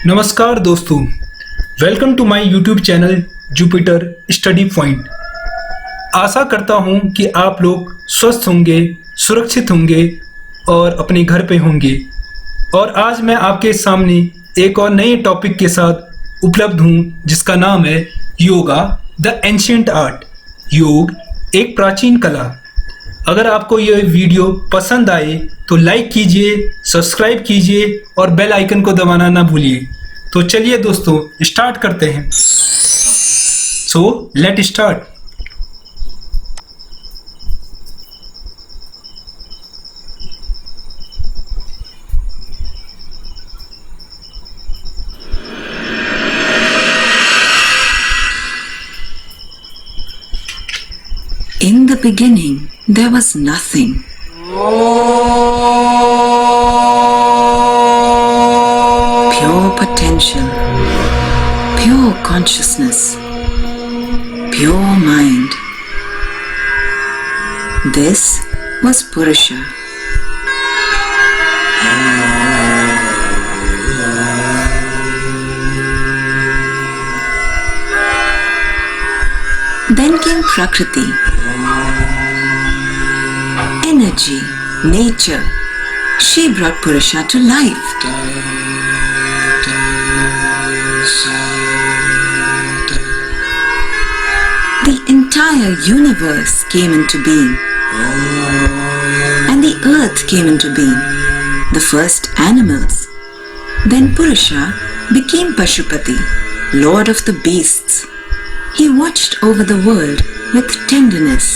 नमस्कार दोस्तों, welcome to my YouTube channel Jupiter study point. आशा करता हूं कि आप लोग स्वस्थ होंगे, सुरक्षित होंगे और अपने घर पे होंगे। और आज मैं आपके सामने एक और नए टॉपिक के साथ उपलब्ध हूं जिसका नाम है योगा द एंशिएंट आर्ट। योग एक प्राचीन कला। अगर आपको यह वीडियो पसंद आए तो लाइक कीजिए, सब्सक्राइब कीजिए और बेल आइकन को दबाना ना भूलिए। तो चलिए दोस्तों स्टार्ट करते हैं। So let start. In the beginning, there was nothing. Pure potential, pure consciousness, pure mind. This was Purusha. Then came Prakriti. Energy, nature. She brought Purusha to life. The entire universe came into being. And the earth came into being. The first animals. Then Purusha became Pashupati, lord of the beasts. He watched over the world with tenderness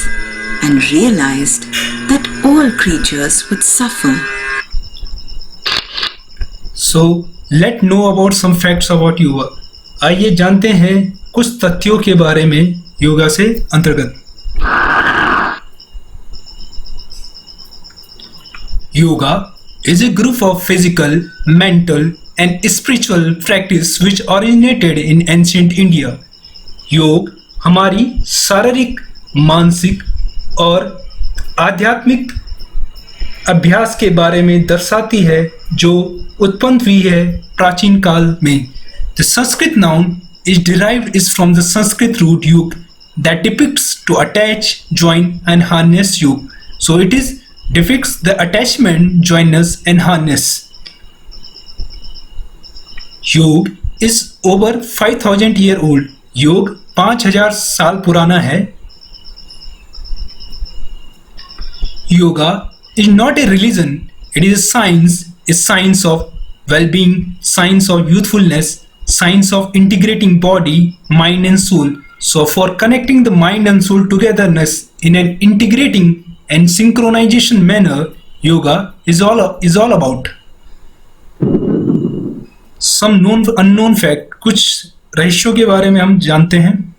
and realized that all creatures would suffer. So let's know about some facts about yoga. आइए जानते हैं कुछ तथ्यों के बारे में योगा से अंतर्गत। Yoga is a group of physical, mental and spiritual practice which originated in ancient India. योग हमारी शारीरिक, मानसिक और आध्यात्मिक अभ्यास के बारे में दर्शाती है जो उत्पन्न हुई है प्राचीन काल में। The Sanskrit noun is derived from the Sanskrit root yug that depicts to attach, join and harness yug. So it is depicts the attachment, joinness and harness. योग is over 5000 year old. योग 5000 साल पुराना है। Yoga is not a religion, it is a science, a science of well-being, science of youthfulness, science of integrating body, mind and soul. So for connecting the mind and soul togetherness in an integrating and synchronization manner, yoga is all about. Some known unknown fact, कुछ रहस्यों के बारे में हम जानते हैं।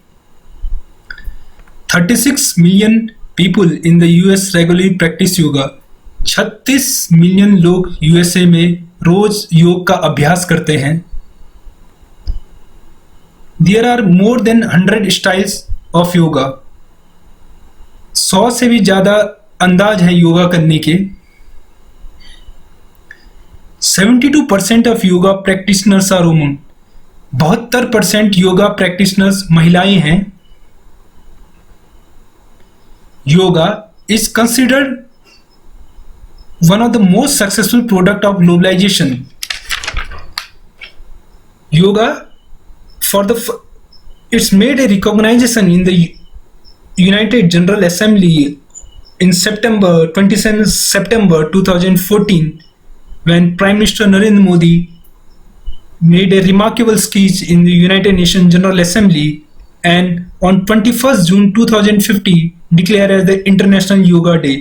36 million people in the US regularly practice yoga. 36 million लोग USA में रोज योग का अभ्यास करते हैं। There are more than 100 styles of yoga. 100 से भी ज्यादा अंदाज है योगा करने के। 72% of yoga practitioners are women. 72% yoga practitioners महिलाएं हैं। Yoga is considered one of the most successful product of globalisation. Yoga for the its made a recognisation in the United General Assembly इन September 27 September 2014 when Prime Minister Narendra Modi made a remarkable speech in the United Nations General Assembly, and on 21st June 2050 declared as the International Yoga Day.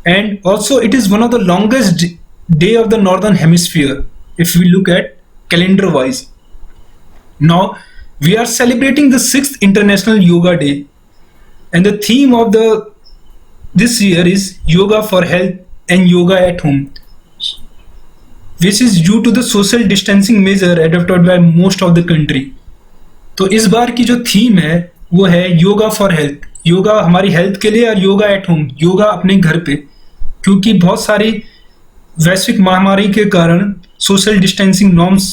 And also it is one of the longest day of the Northern Hemisphere if we look at calendar wise. Now we are celebrating the 6th International Yoga Day, and the theme of this year is Yoga for Health and Yoga at Home, which is due to the social distancing measure adopted by most of the country. तो इस बार की जो theme है वो है yoga for health. Yoga हमारी health के लिए और योगा एट होम, योगा अपने घर पे, क्योंकि बहुत सारी वैश्विक महामारी के कारण सोशल डिस्टेंसिंग नॉर्म्स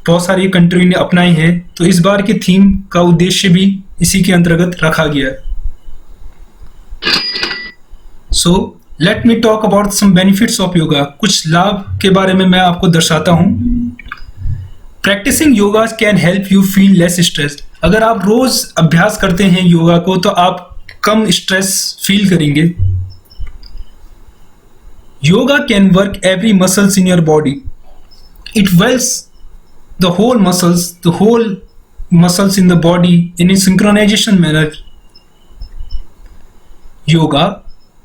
बहुत सारी कंट्री ने अपनाई हैं, तो इस बार की थीम का उद्देश्य भी इसी के अंतर्गत रखा गया है। So let me talk about some benefits of yoga. कुछ लाभ के बारे में मैं आपको दर्शाता हूं। Practising yoga can help you feel less stress. अगर आप रोज अभ्यास करते हैं योगा को तो आप कम स्ट्रेस फील करेंगे। Yoga can work every muscles in your body. It wells the whole muscles in the body in a synchronization manner. Yoga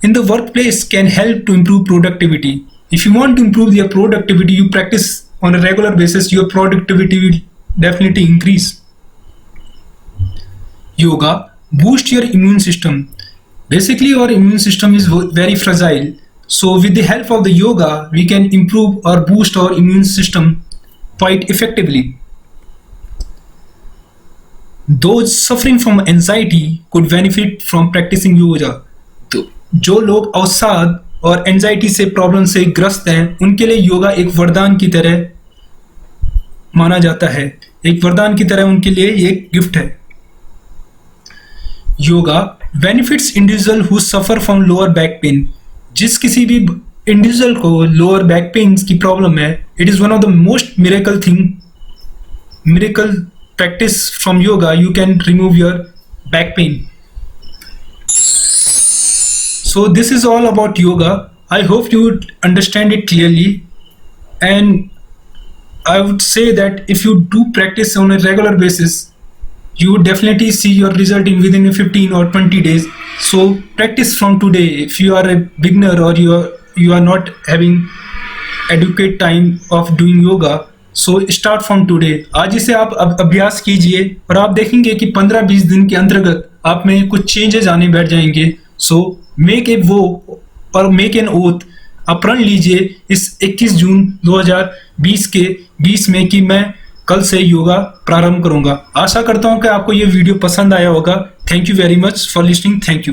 in the workplace can help to improve productivity. If you want to improve your productivity, you practice on a regular basis, your productivity will definitely increase. Yoga boosts your immune system. Basically, our immune system is very fragile. So with the help of the yoga, we can improve or boost our immune system quite effectively. Those suffering from anxiety could benefit from practicing yoga. तो जो लोग अवसाद और anxiety से problem से ग्रस्त हैं, उनके लिए योगा एक वरदान की तरह माना जाता है। एक वरदान की तरह उनके लिए ये एक गिफ्ट है। Yoga benefits individual who suffer from lower back pain. जिस किसी भी इंडिविजुअल को लोअर बैक पेन की प्रॉब्लम है, it is one of the most miracle practice from yoga, you can remove your back pain. So this is all about yoga. I hope you would understand it clearly, and I would say that if you do practice on a regular basis, you would definitely see your result in within 15 or 20 days. So practice from today. If you are a beginner or you are not having adequate time of doing yoga, so start from today. आज इसे आप अभ्यास कीजिए और आप देखेंगे कि 15-20 दिन के अंतर्गत आप में कुछ चेंजेस आने बैठ जाएंगे। So make an oath. आप प्रण लीजिए इस 21 जून 2020 के 20 में कि मैं कल से योगा प्रारंभ करूंगा। आशा करता हूं कि आपको ये वीडियो पसंद आया होगा। Thank you very much for listening. Thank you.